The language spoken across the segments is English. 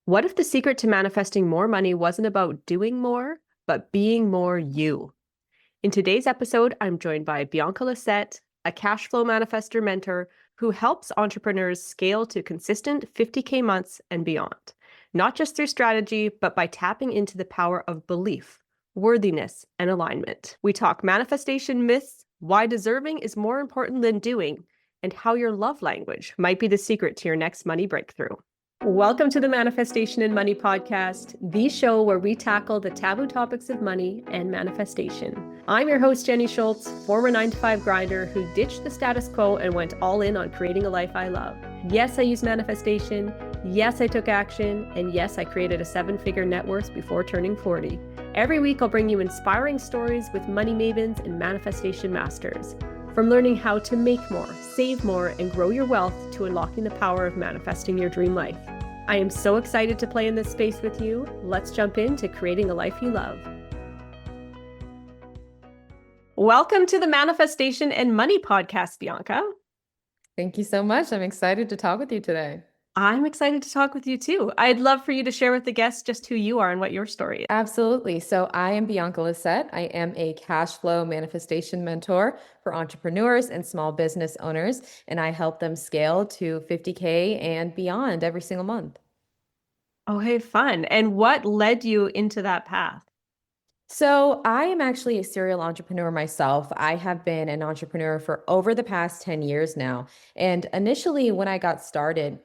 What if the secret to manifesting more money wasn't about doing more, but being more you? In today's episode, I'm joined by Bianca Lysette, a cash flow manifestor mentor who helps entrepreneurs scale to consistent 50K months and beyond, not just through strategy, but by tapping into the power of belief, worthiness, and alignment. We talk manifestation myths, why deserving is more important than doing, and how your love language might be the secret to your next money breakthrough. Welcome to the Manifestation and Money Podcast, the show where we tackle the taboo topics of money and manifestation. I'm your host, Jenny Schultz, former 9-to-5 grinder who ditched the status quo and went all in on creating a life I love. Yes, I use manifestation. Yes, I took action. And yes, I created a 7-figure net worth before turning 40. Every week, I'll bring you inspiring stories with money mavens and manifestation masters. From learning how to make more, save more, and grow your wealth to unlocking the power of manifesting your dream life. I am so excited to play in this space with you. Let's jump into creating a life you love. Welcome to the Manifestation and Money Podcast, Bianca. Thank you so much. I'm excited to talk with you today. I'm excited to talk with you too. I'd love for you to share with the guests just who you are and what your story is. Absolutely. So I am Bianca Lysette. I am a cash flow manifestation mentor for entrepreneurs and small business owners, and I help them scale to 50K and beyond every single month. Oh, hey, fun. And what led you into that path? So I am actually a serial entrepreneur myself. I have been an entrepreneur for over the past 10 years now. And initially, when I started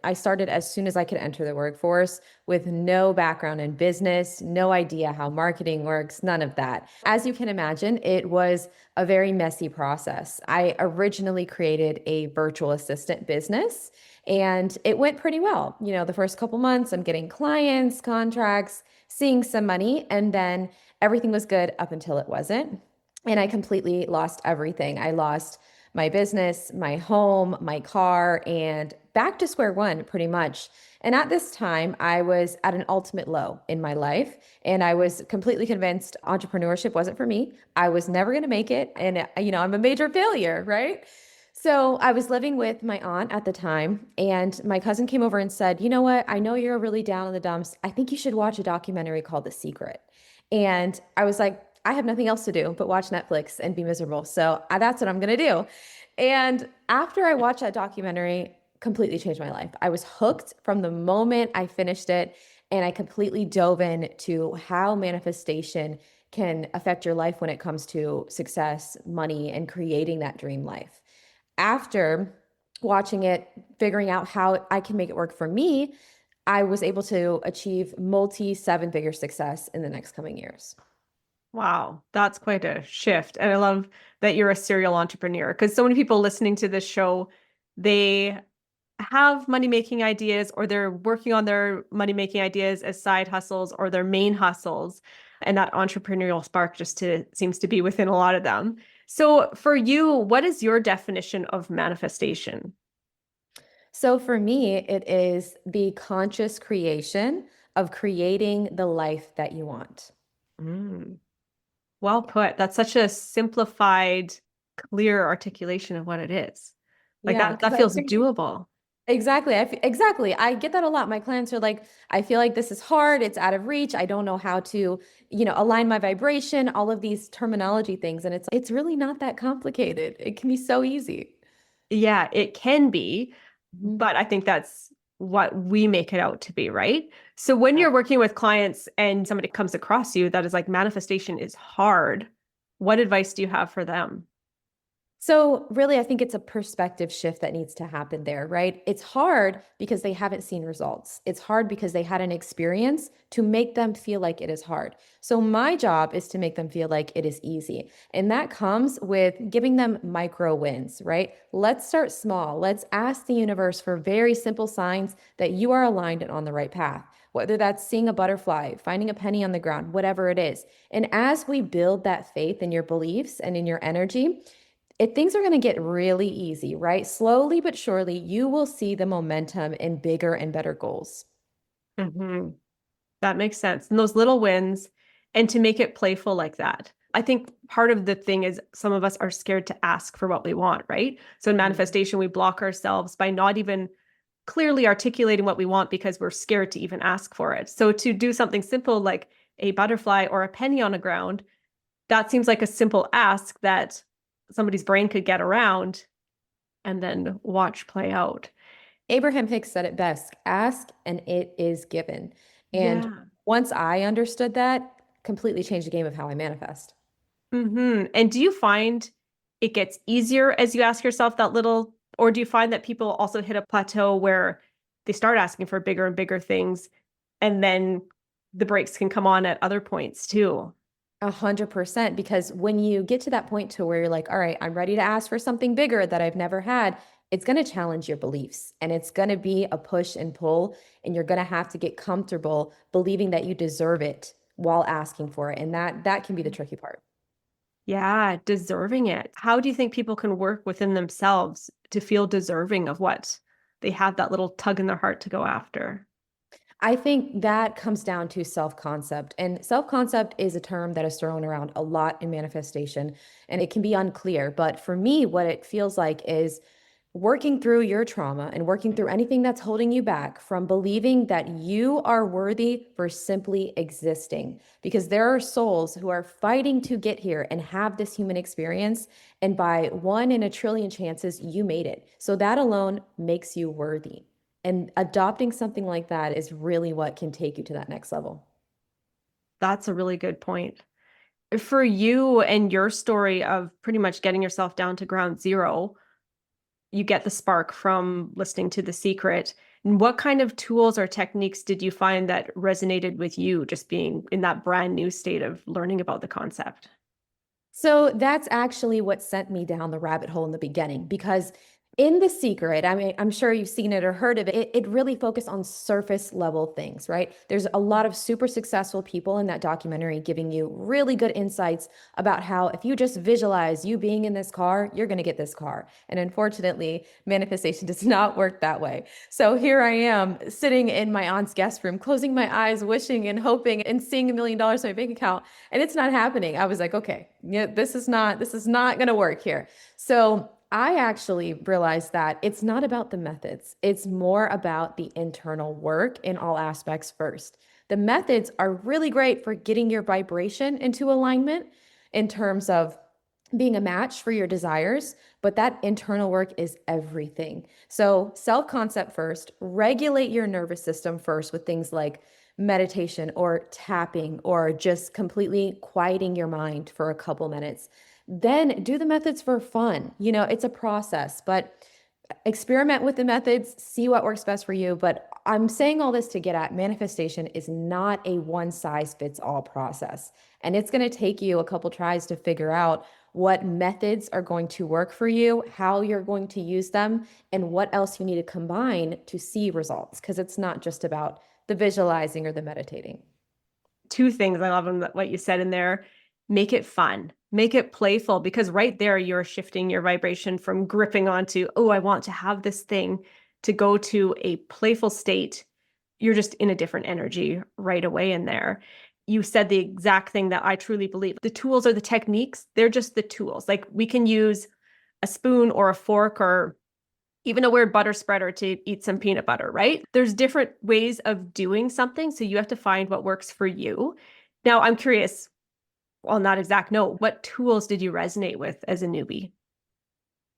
as soon as I could enter the workforce with no background in business, no idea how marketing works, none of that. As you can imagine, it was a very messy process. I originally created a virtual assistant business and it went pretty well. The first couple months, I'm getting clients, contracts, seeing some money, and then everything was good up until it wasn't. And I completely lost everything. I lost my business, my home, my car, and back to square one pretty much. And at this time, I was at an ultimate low in my life. And I was completely convinced entrepreneurship wasn't for me. I was never going to make it. And, I'm a major failure, right? So I was living with my aunt at the time, and my cousin came over and said, "You know what? I know you're really down in the dumps. I think you should watch a documentary called The Secret." And I was like, I have nothing else to do but watch Netflix and be miserable. So that's what I'm going to do. And after I watched that documentary, completely changed my life. I was hooked from the moment I finished it, and I completely dove into how manifestation can affect your life when it comes to success, money, and creating that dream life. After watching it, figuring out how I can make it work for me, I was able to achieve multi-7-figure success in the next coming years. Wow, that's quite a shift. And I love that you're a serial entrepreneur because so many people listening to this show, they have money-making ideas or they're working on their money-making ideas as side hustles or their main hustles. And that entrepreneurial spark seems to be within a lot of them. So for you, what is your definition of manifestation? So for me, it is the conscious creation of creating the life that you want. Mm, well put. That's such a simplified, clear articulation of what it is. Like Yeah, that feels doable. exactly. Exactly. I get that a lot. My clients are like, I feel like this is hard. It's out of reach. I don't know how to, align my vibration, all of these terminology things. And it's really not that complicated. It can be so easy. Yeah, it can be, Mhm. but I think that's what we make it out to be, right? So when Yeah. you're working with clients and somebody comes across you that is like manifestation is hard, what advice do you have for them? So really, I think it's a perspective shift that needs to happen there, right? It's hard because they haven't seen results. It's hard because they had an experience to make them feel like it is hard. So my job is to make them feel like it is easy. And that comes with giving them micro wins, right? Let's start small. Let's ask the universe for very simple signs that you are aligned and on the right path. Whether that's seeing a butterfly, finding a penny on the ground, whatever it is. And as we build that faith in your beliefs and in your energy, things are going to get really easy, right? Slowly but surely, you will see the momentum in bigger and better goals. Mm-hmm. That makes sense. And those little wins, and to make it playful like that. I think part of the thing is some of us are scared to ask for what we want, right? So in Mhm. manifestation, we block ourselves by not even clearly articulating what we want because we're scared to even ask for it. So to do something simple like a butterfly or a penny on the ground, that seems like a simple ask that somebody's brain could get around and then watch play out. Abraham Hicks said it best, ask and it is given. And Yeah. once I understood that, completely changed the game of how I manifest. And do you find it gets easier as you ask yourself that little, or do you find that people also hit a plateau where they start asking for bigger and bigger things, and then the brakes can come on at other points too? 100%. Because when you get to that point to where you're like, all right, I'm ready to ask for something bigger that I've never had, it's going to challenge your beliefs and it's going to be a push and pull. And you're going to have to get comfortable believing that you deserve it while asking for it. And that can be the tricky part. Yeah, deserving it. How do you think people can work within themselves to feel deserving of what they have that little tug in their heart to go after? I think that comes down to self concept. And self concept is a term that is thrown around a lot in manifestation, and it can be unclear. But for me, what it feels like is working through your trauma and working through anything that's holding you back from believing that you are worthy for simply existing. Because there are souls who are fighting to get here and have this human experience. And by one in a trillion chances, you made it. So that alone makes you worthy. And adopting something like that is really what can take you to that next level. That's a really good point. For you and your story of pretty much getting yourself down to ground zero, you get the spark from listening to The Secret. And what kind of tools or techniques did you find that resonated with you just being in that brand new state of learning about the concept? So that's actually what sent me down the rabbit hole in the beginning because in The Secret, I mean, I'm sure you've seen it or heard of it. It really focused on surface level things, right? There's a lot of super successful people in that documentary giving you really good insights about how if you just visualize you being in this car, you're going to get this car. And unfortunately, manifestation does not work that way. So here I am sitting in my aunt's guest room, closing my eyes, wishing and hoping and seeing $1 million in my bank account, and it's not happening. I was like, okay, yeah, this is not going to work here. So I actually realized that it's not about the methods. It's more about the internal work in all aspects first. The methods are really great for getting your vibration into alignment in terms of being a match for your desires, but that internal work is everything. So, self concept first, regulate your nervous system first with things like meditation or tapping or just completely quieting your mind for a couple minutes. Then do the methods for fun. It's a process, but experiment with the methods, see what works best for you. But I'm saying all this to get at manifestation is not a one size fits all process. And it's going to take you a couple tries to figure out what methods are going to work for you, how you're going to use them, and what else you need to combine to see results. Because it's not just about the visualizing or the meditating. Two things I love in what you said in there. Make it fun, make it playful, because right there you're shifting your vibration from gripping onto, oh, I want to have this thing, to go to a playful state. You're just in a different energy right away in there. You said the exact thing that I truly believe. The tools or the techniques, they're just the tools. Like we can use a spoon or a fork or even a weird butter spreader to eat some peanut butter, right? There's different ways of doing something. So you have to find what works for you. Now, I'm curious, on that exact note, what tools did you resonate with as a newbie?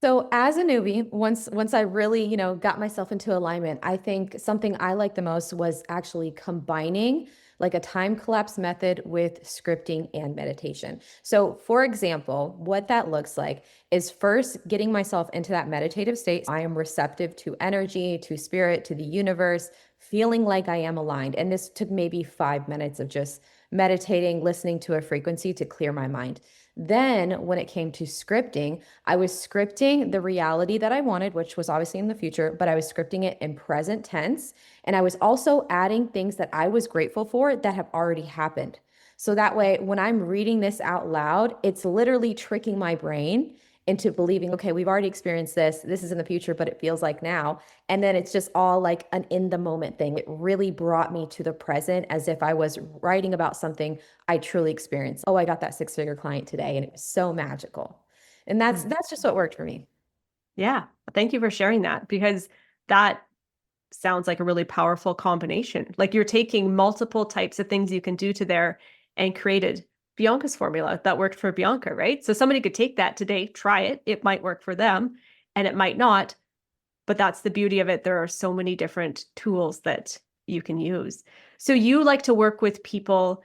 So as a newbie, once I really, got myself into alignment, I think something I liked the most was actually combining like a time collapse method with scripting and meditation. So for example, what that looks like is first getting myself into that meditative state. I am receptive to energy, to spirit, to the universe, feeling like I am aligned. And this took maybe 5 minutes of just meditating, listening to a frequency to clear my mind. Then, when it came to scripting, I was scripting the reality that I wanted, which was obviously in the future, but I was scripting it in present tense. And I was also adding things that I was grateful for that have already happened. So that way, when I'm reading this out loud, it's literally tricking my brain into believing, okay, we've already experienced this. This is in the future, but it feels like now. And then it's just all like an in the moment thing. It really brought me to the present as if I was writing about something I truly experienced. Oh, I got that six-figure client today, and it was so magical. And that's Mm. just what worked for me. Yeah, thank you for sharing that, because that sounds like a really powerful combination. Like you're taking multiple types of things you can do to there and created Bianca's formula that worked for Bianca, right? So somebody could take that today, try it. It might work for them and it might not, but that's the beauty of it. There are so many different tools that you can use. So you like to work with people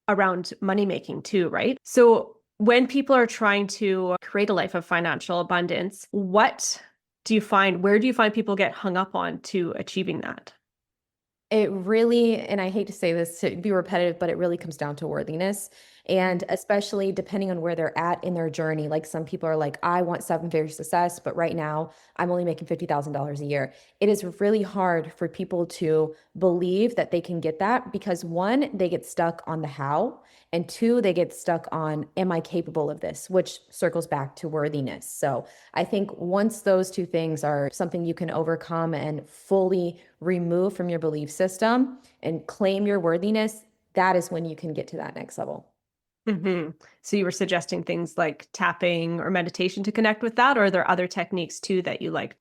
around money making too, right? So when people are trying to create a life of financial abundance, where do you find people get hung up on to achieving that? It really, and I hate to say this to be repetitive, but it really comes down to worthiness. And especially depending on where they're at in their journey. Like some people are like, I want seven-figure success, but right now I'm only making $50,000 a year. It is really hard for people to believe that they can get that because one, they get stuck on the how, and two, they get stuck on, am I capable of this? Which circles back to worthiness. So I think once those two things are something you can overcome and fully remove from your belief system and claim your worthiness, that is when you can get to that next level. So you were suggesting things like tapping or meditation to connect with that, or are there other techniques too that you like?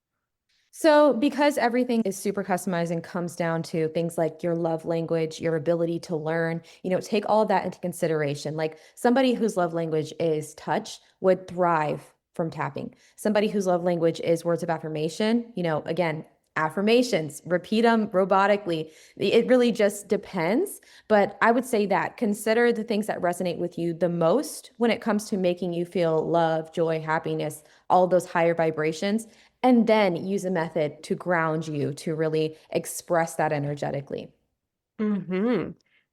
So, because everything is super customized and comes down to things like your love language, your ability to learn, take all of that into consideration. Like somebody whose love language is touch would thrive from tapping. Somebody whose love language is words of affirmation, again, affirmations, repeat them robotically. It really just depends. But I would say that consider the things that resonate with you the most when it comes to making you feel love, joy, happiness, all those higher vibrations and then use a method to ground you to really express that energetically. Hmm.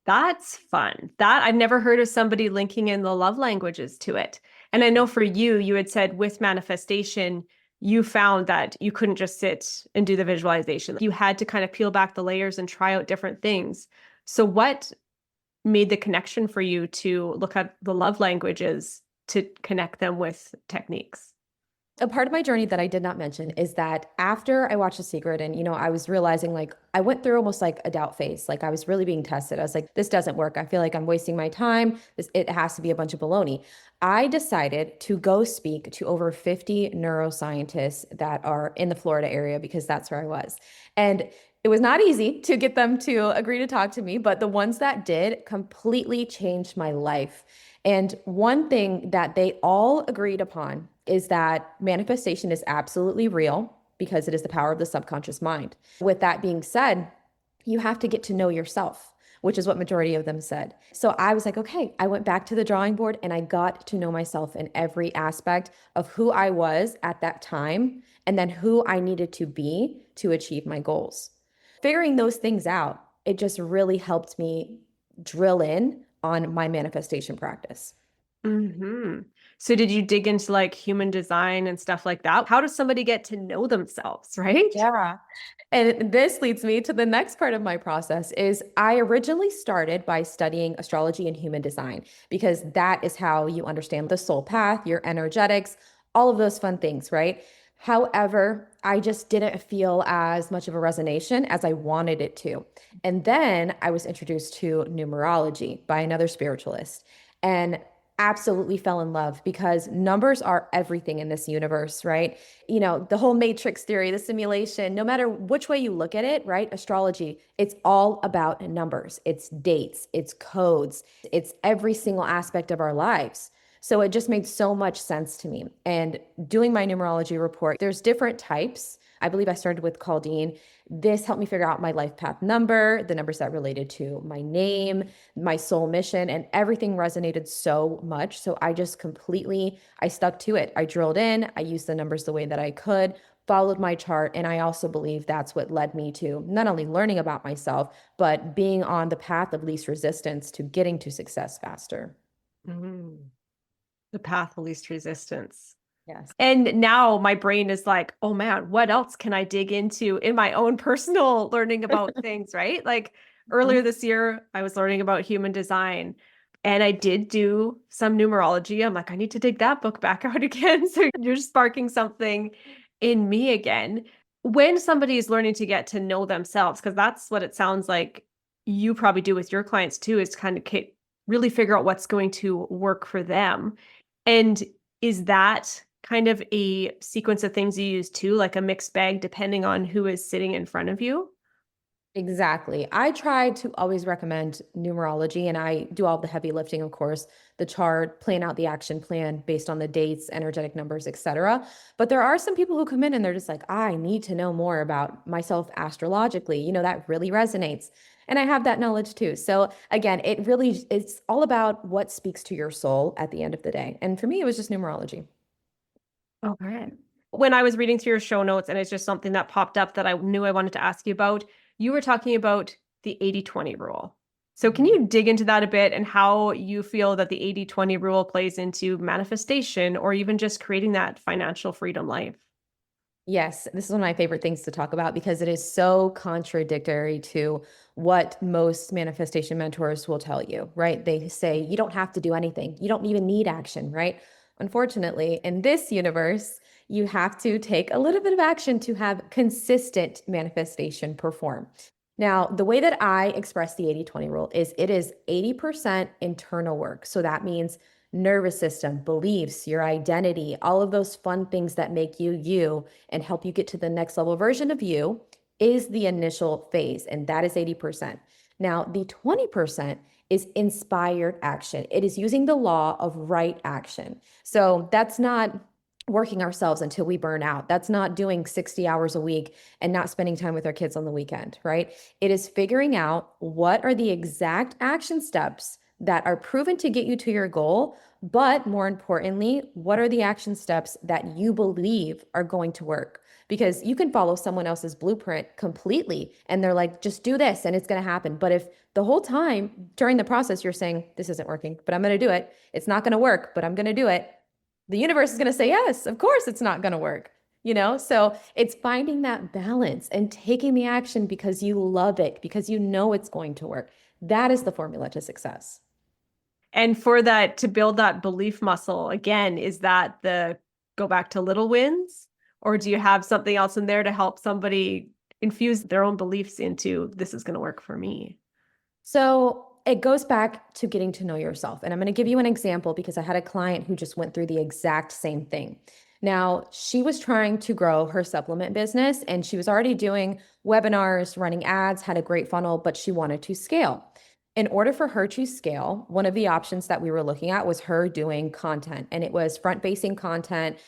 That's fun. That I've never heard of somebody linking in the love languages to it. And I know for you, you had said with manifestation, you found that you couldn't just sit and do the visualization. You had to kind of peel back the layers and try out different things. So what made the connection for you to look at the love languages to connect them with techniques? A part of my journey that I did not mention is that after I watched The Secret and, I was realizing like I went through almost like a doubt phase. Like I was really being tested. I was like, this doesn't work. I feel like I'm wasting my time. It has to be a bunch of baloney. I decided to go speak to over 50 neuroscientists that are in the Florida area because that's where I was. And it was not easy to get them to agree to talk to me, but the ones that did completely changed my life. And one thing that they all agreed upon is that manifestation is absolutely real because it is the power of the subconscious mind. With that being said, you have to get to know yourself, which is what majority of them said. So I was like, okay, I went back to the drawing board and I got to know myself in every aspect of who I was at that time and then who I needed to be to achieve my goals. Figuring those things out, it just really helped me drill in on my manifestation practice. Hmm. So did you dig into like human design and stuff like that? How does somebody get to know themselves, right? Yeah. And this leads me to the next part of my process is I originally started by studying astrology and human design because that is how you understand the soul path, your energetics, all of those fun things, right? However, I just didn't feel as much of a resonation as I wanted it to. And then I was introduced to numerology by another spiritualist. And absolutely fell in love because numbers are everything in this universe, right? The whole matrix theory, the simulation, no matter which way you look at it, right? Astrology, it's all about numbers, it's dates, it's codes, it's every single aspect of our lives. So it just made so much sense to me. And doing my numerology report, there's different types. I believe I started with Caldine. This helped me figure out my life path number, the numbers that related to my name, my soul mission, and everything resonated so much. So I stuck to it. I drilled in, I used the numbers the way that I could, followed my chart. And I also believe that's what led me to not only learning about myself, but being on the path of least resistance to getting to success faster. Mm. The path of least resistance. Yes. And now my brain is like, oh man, what else can I dig into in my own personal learning about things, right? Like earlier this year, I was learning about human design and I did do some numerology. I'm like, I need to dig that book back out again. So you're sparking something in me again. When somebody is learning to get to know themselves, because that's what it sounds like you probably do with your clients too, is kind of really figure out what's going to work for them. And is that kind of a sequence of things you use too, like a mixed bag depending on who is sitting in front of you? Exactly. I try to always recommend numerology and I do all the heavy lifting, of course, the chart, plan out the action plan based on the dates, energetic numbers, etc. But there are some people who come in and they're just like, I need to know more about myself astrologically. That really resonates. And I have that knowledge too. So again, it's all about what speaks to your soul at the end of the day. And for me, it was just numerology. Okay. When I was reading through your show notes, and it's just something that popped up that I knew I wanted to ask you about, you were talking about the 80-20 rule. So can you dig into that a bit and how you feel that the 80-20 rule plays into manifestation or even just creating that financial freedom life? Yes, this is one of my favorite things to talk about because it is so contradictory to what most manifestation mentors will tell you, right? They say you don't have to do anything. You don't even need action, right? Unfortunately, in this universe, you have to take a little bit of action to have consistent manifestation perform. Now, the way that I express the 80-20 rule is it is 80% internal work. So that means nervous system, beliefs, your identity, all of those fun things that make you you and help you get to the next level version of you is the initial phase, and that is 80%. Now, the 20% is inspired action. It is using the law of right action. So that's not working ourselves until we burn out. That's not doing 60 hours a week and not spending time with our kids on the weekend, right? It is figuring out what are the exact action steps that are proven to get you to your goal, but more importantly, what are the action steps that you believe are going to work? Because you can follow someone else's blueprint completely and they're like, just do this and it's going to happen. But if the whole time during the process you're saying, this isn't working, but I'm going to do it, it's not going to work, but I'm going to do it, the universe is going to say, yes, of course it's not going to work. So it's finding that balance and taking the action because you love it, because you know it's going to work. That is the formula to success. And for that, to build that belief muscle, again, is that the go back to little wins? Or do you have something else in there to help somebody infuse their own beliefs into this is going to work for me? So it goes back to getting to know yourself. And I'm going to give you an example because I had a client who just went through the exact same thing. Now, she was trying to grow her supplement business and she was already doing webinars, running ads, had a great funnel, but she wanted to scale. In order for her to scale, one of the options that we were looking at was her doing content, and it was front-facing content,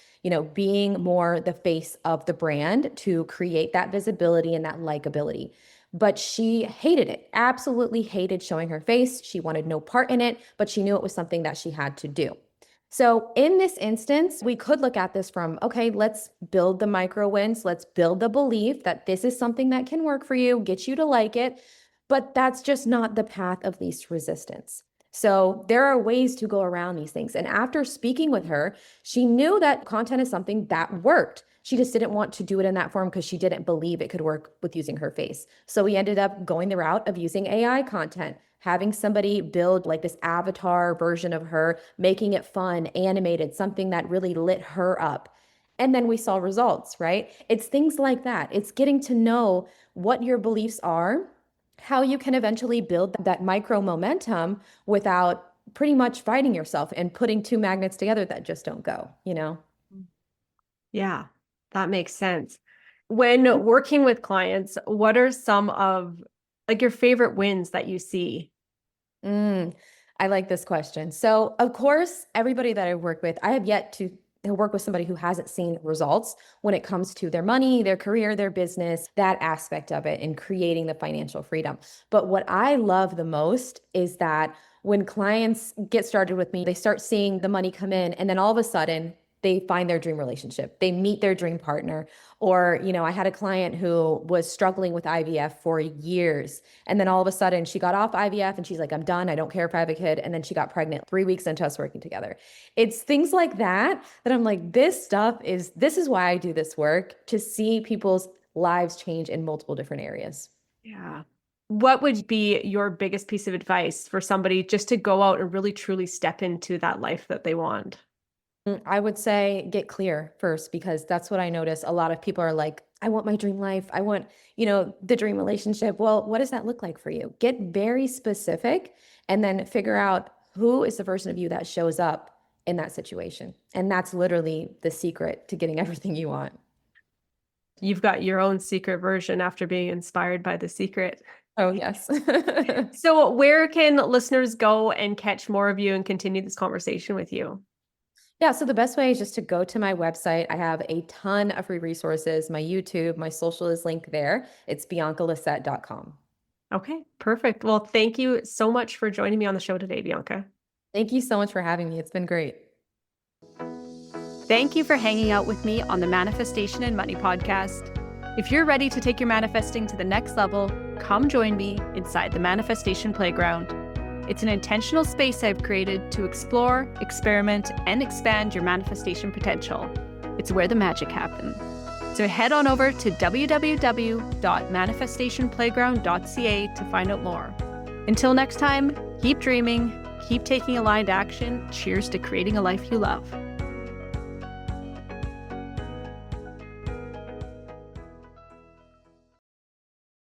being more the face of the brand to create that visibility and that likability. But she hated it, absolutely hated showing her face. She wanted no part in it, but she knew it was something that she had to do. So in this instance, we could look at this from, okay, let's build the micro wins. Let's build the belief that this is something that can work for you, get you to like it. But that's just not the path of least resistance. So there are ways to go around these things. And after speaking with her, she knew that content is something that worked. She just didn't want to do it in that form because she didn't believe it could work with using her face. So we ended up going the route of using AI content, having somebody build like this avatar version of her, making it fun, animated, something that really lit her up. And then we saw results, right? It's things like that. It's getting to know what your beliefs are, how you can eventually build that micro momentum without pretty much fighting yourself and putting two magnets together that just don't go. Yeah, that makes sense. When working with clients, what are some of like your favorite wins that you see? Mm, I like this question. So, of course, everybody that I work with, I have yet to work with somebody who hasn't seen results when it comes to their money, their career, their business, that aspect of it, and creating the financial freedom. But what I love the most is that when clients get started with me, they start seeing the money come in, and then all of a sudden, they find their dream relationship. They meet their dream partner. Or, I had a client who was struggling with IVF for years. And then all of a sudden she got off IVF and she's like, I'm done. I don't care if I have a kid. And then she got pregnant 3 weeks into us working together. It's things like that that I'm like, this is why I do this work, to see people's lives change in multiple different areas. Yeah. What would be your biggest piece of advice for somebody just to go out and really truly step into that life that they want? I would say get clear first, because that's what I notice. A lot of people are like, I want my dream life. I want, the dream relationship. Well, what does that look like for you? Get very specific and then figure out who is the version of you that shows up in that situation. And that's literally the secret to getting everything you want. You've got your own secret version after being inspired by The Secret. Oh, yes. So where can listeners go and catch more of you and continue this conversation with you? Yeah, so the best way is just to go to my website. I have a ton of free resources. My YouTube, my social is linked there. It's biancalysette.com. Okay, perfect. Well, thank you so much for joining me on the show today, Bianca. Thank you so much for having me. It's been great. Thank you for hanging out with me on the Manifestation and Money podcast. If you're ready to take your manifesting to the next level, come join me inside the Manifestation Playground. It's an intentional space I've created to explore, experiment, and expand your manifestation potential. It's where the magic happens. So head on over to www.manifestationplayground.ca to find out more. Until next time, keep dreaming, keep taking aligned action. Cheers to creating a life you love.